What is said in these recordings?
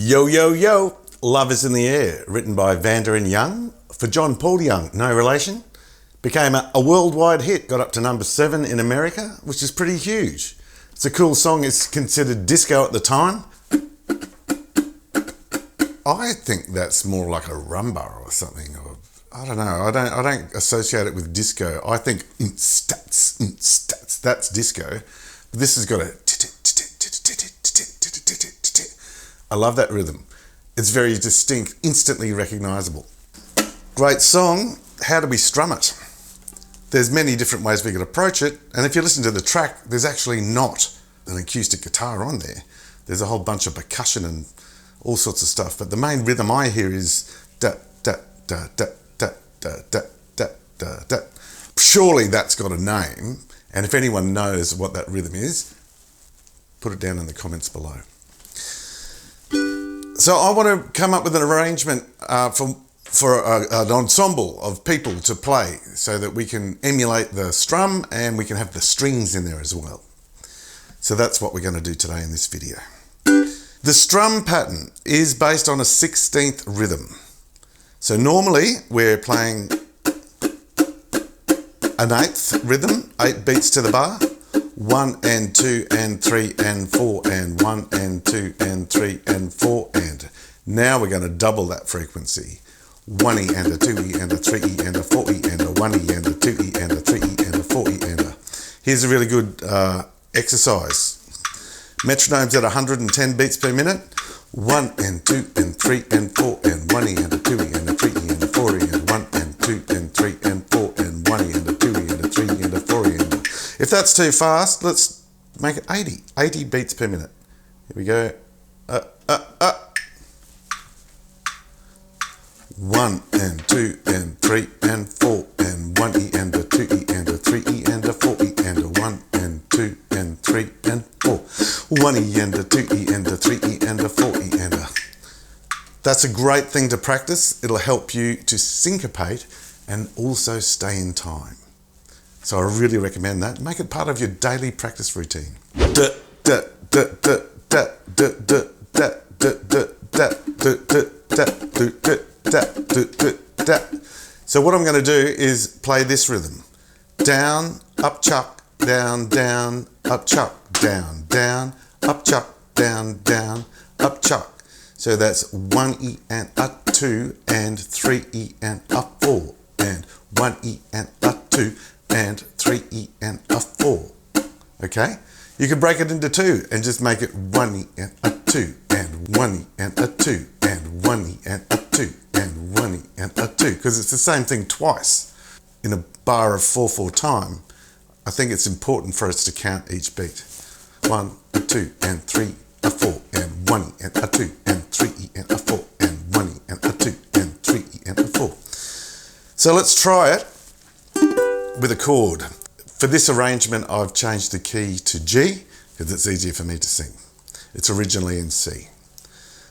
Yo, yo, yo, Love is in the Air, written by Vanda and Young, for John Paul Young, no relation. Became a worldwide hit, got up to number 7 in America, which is pretty huge. It's a cool song, it's considered disco at the time. I think that's more like a rumba or something, or I don't know, I don't associate it with disco. I think stats, that's disco. But this has got a I love that rhythm. It's very distinct, instantly recognizable. Great song. How do we strum it? There's many different ways we could approach it, and if you listen to the track, there's actually not an acoustic guitar on there. There's a whole bunch of percussion and all sorts of stuff, but the main rhythm I hear is da da da da da da da da da da. Surely that's got a name, and if anyone knows what that rhythm is, put it down in the comments below. So I want to come up with an arrangement for an ensemble of people to play so that we can emulate the strum and we can have the strings in there as well. So that's what we're going to do today in this video. The strum pattern is based on a 16th rhythm. So normally we're playing an 8th rhythm, 8 beats to the bar. 1 and 2 and 3 and 4 and 1 and 2 and 3 and 4 and. Now we're going to double that frequency. 1E and a 2E and a 3E and a 4E and a 1E and a 2E and a 3E and a 4E and a. Here's a really good exercise. Metronome's at 110 beats per minute. 1 and 2 and 3 and 4 and 1E and a 2E and a 3E and a 4E and 1 and 2 and 3 and 4 and 1E and a 2E and a 3E and a 4E and a. If that's too fast, let's make it 80 beats per minute. Here we go. 1 and 2 and 3 and 4 and 1E and a 2E and a 3E and a 4E and a 1 and 2 and 3 and 4. 1E and a 2E and a 3E and a 4E and a. That's a great thing to practice. It'll help you to syncopate and also stay in time. So I really recommend that. Make it part of your daily practice routine. So what I'm going to do is play this rhythm. Down, up, chuck, down, down, up, chuck, down, down, up, chuck, down, down, up, chuck. So that's 1E and a 2 and 3E and a 4 and 1E and a 2 and 3E and a 4. Okay? You can break it into 2 and just make it 1E and a 2 and 1E and a 2 and 1E and a 2 and 1E and a 2, because it's the same thing twice in a bar of 4/4 time. I think it's important for us to count each beat. 1, a 2 and 3, a 4 and 1E and a 2 and 3E and a 4 and 1E and a 2 and 3E and a 4. So let's try it with a chord. For this arrangement, I've changed the key to G because it's easier for me to sing. It's originally in C.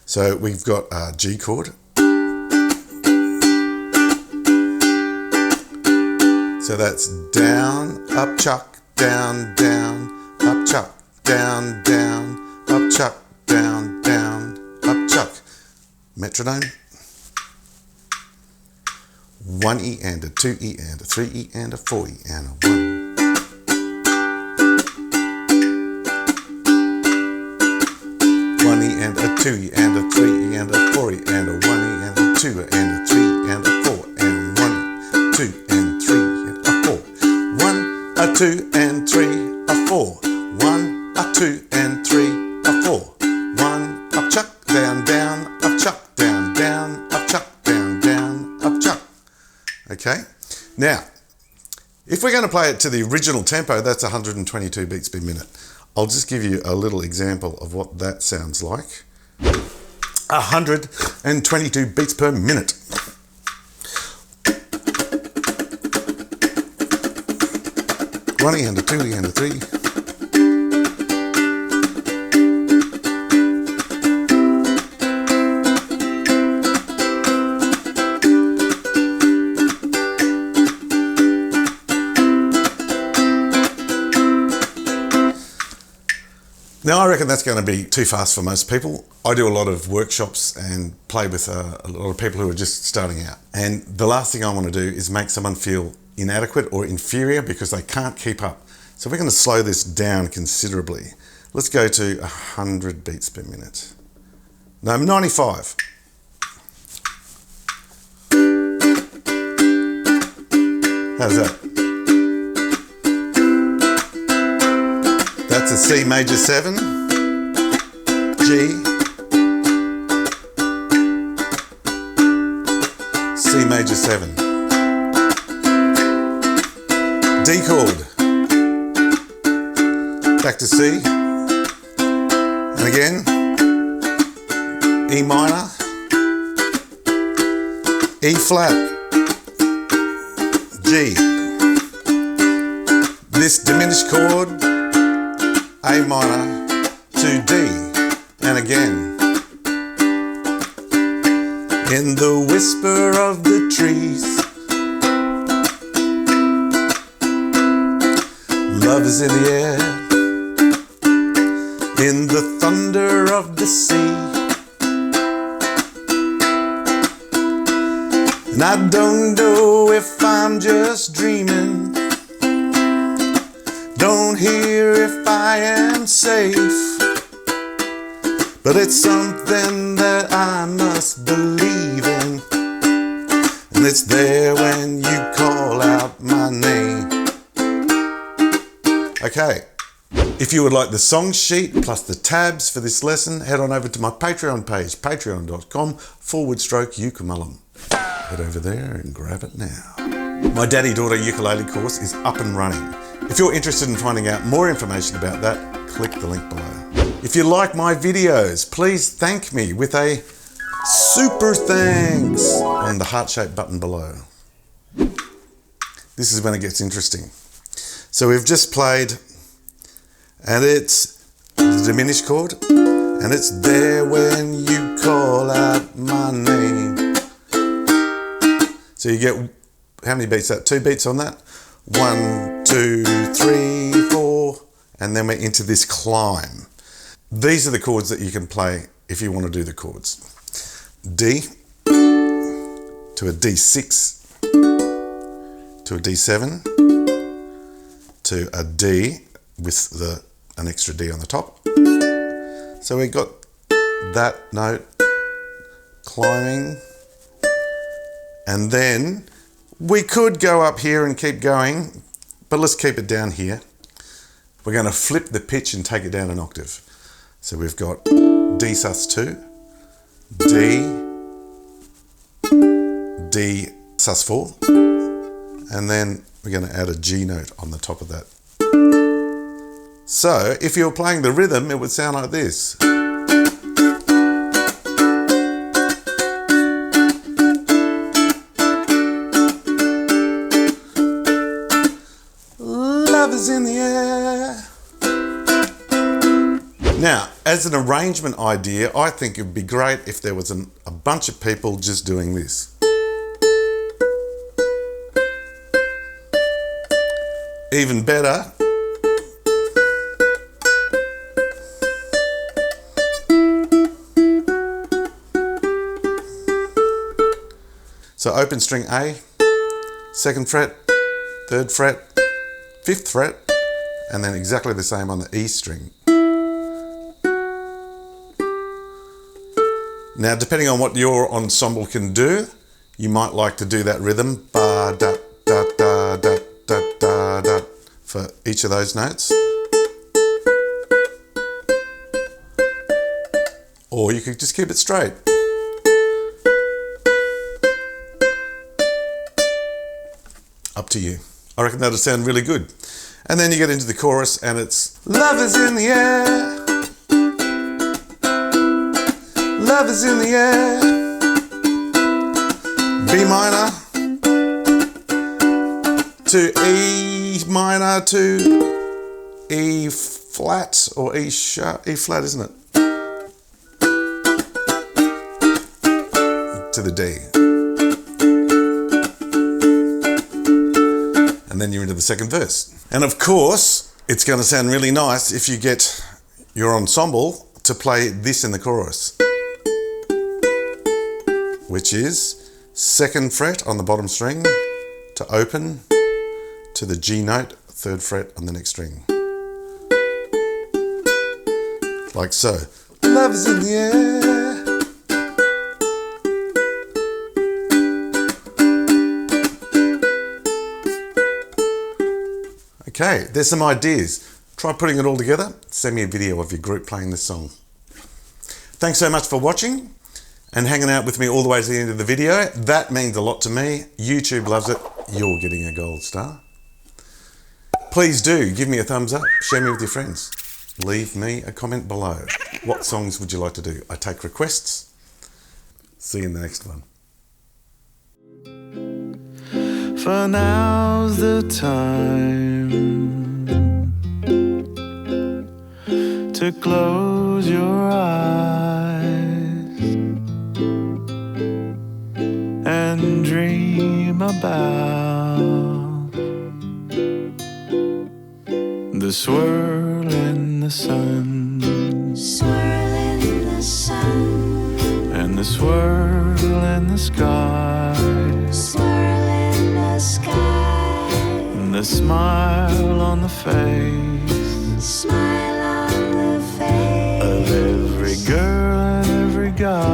So we've got a G chord. So that's down, up, chuck, down, down, up, chuck, down, down, up, chuck, down, down, up, chuck. Metronome. 1E and a 2E and a 3E and a 4E and a 1. And a 2E and a 3E and a 4E and a 1E and a 2 and a 3 and a 4 and 1, 2 and 3 and a 4. 1, a 2 and 3, a 4. 1, a 2 and 3, a 4. 1, up, chuck, down, down, up, chuck, down, down, up, chuck, down, down, up, chuck. Okay? Now, if we're going to play it to the original tempo, that's 122 beats per minute. I'll just give you a little example of what that sounds like. 122 beats per minute. One E and a 2E and a 3. Now I reckon that's going to be too fast for most people. I do a lot of workshops and play with a lot of people who are just starting out. And the last thing I want to do is make someone feel inadequate or inferior because they can't keep up. So we're going to slow this down considerably. Let's go to 100 beats per minute. No, 95. How's that? That's a C major 7, G, C major 7, D chord, back to C, and again, E minor, E flat, G, this diminished chord, A minor to D, and again. In the whisper of the trees, love is in the air. In the thunder of the sea, and I don't know if I'm just dreaming. Don't hear if I am safe, but it's something that I must believe in, and it's there when you call out my name. Okay, if you would like the song sheet plus the tabs for this lesson, head on over to my Patreon page, patreon.com/Uke Mullum. Head over there and grab it now. My daddy-daughter ukulele course is up and running. If you're interested in finding out more information about that, click the link below. If you like my videos, please thank me with a super thanks on the heart-shaped button below. This is when it gets interesting. So we've just played, and it's the diminished chord, and it's there when you call out my name. So you get, how many beats that? 2 beats on that? 1, 2, 3, 4, and then we're into this climb. These are the chords that you can play if you want to do the chords. D to a D6 to a D7 to a D with an extra D on the top. So we got that note climbing, and then we could go up here and keep going, but let's keep it down here. We're going to flip the pitch and take it down an octave. So we've got D sus2, D, D sus4, and then we're going to add a G note on the top of that. So if you're playing the rhythm, it would sound like this. Love is in the air. Now, as an arrangement idea, I think it would be great if there was a bunch of people just doing this. Even better, so open string A, 2nd fret, 3rd fret, 5th fret, and then exactly the same on the E string. Now, depending on what your ensemble can do, you might like to do that rhythm, ba da da da da da da da, for each of those notes. Or you could just keep it straight. Up to you. I reckon that'll sound really good. And then you get into the chorus and it's love is in the air. Love is in the air. B minor to E minor to E flat or E sharp, E flat, isn't it? To the D. And then you're into the second verse. And of course, it's going to sound really nice if you get your ensemble to play this in the chorus, which is 2nd fret on the bottom string to open to the G note, 3rd fret on the next string. Like so. Love is in the air. Okay, there's some ideas. Try putting it all together. Send me a video of your group playing this song. Thanks so much for watching and hanging out with me all the way to the end of the video. That means a lot to me. YouTube loves it. You're getting a gold star. Please do give me a thumbs up. Share me with your friends. Leave me a comment below. What songs would you like to do? I take requests. See you in the next one. For now's the time to close your eyes and dream about the swirl in the sun, and the swirl in the sky, and the smile on the face of every girl and every guy.